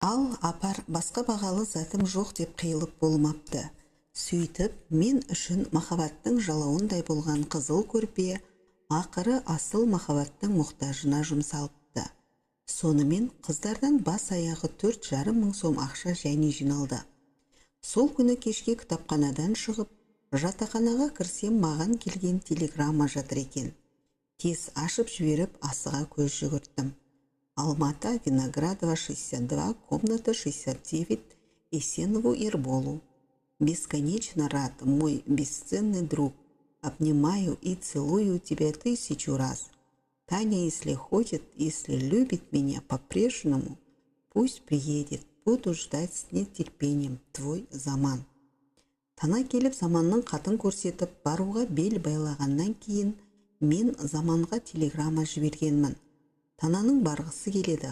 Ал апар басқа бағалы затым жоқ деп қиылып болмапты. Сөйтіп, мен үшін махаббаттың жалауындай болған қызыл көрпе ақыры асыл махаббаттың мұқтажына жұмсалыпты. Сонымен қыздардан бас аяғы 4,5 мың сом ақша және жиналды. Сол күні кешке кітапханадан шығып, жатақханаға кірсем, маған келген телеграмма жатыр екен. Тез ашып жіберіп, асыға көз жүгірттім. Алматы, Виноградова, 62, комната 69, Есенову Ерболу. Бесконечно рад, мой бесценный друг. Обнимаю и целую тебя 1000 раз. Таня, если хочет, если любит меня по-прежнему, пусть приедет, буду ждать с нетерпением, твой Заман. Тана келіп Заманның қатын көрсетіп, баруға бел байлағаннан кейін, мен Заманға телеграмма жібергенмін. Тананың барғысы келеді,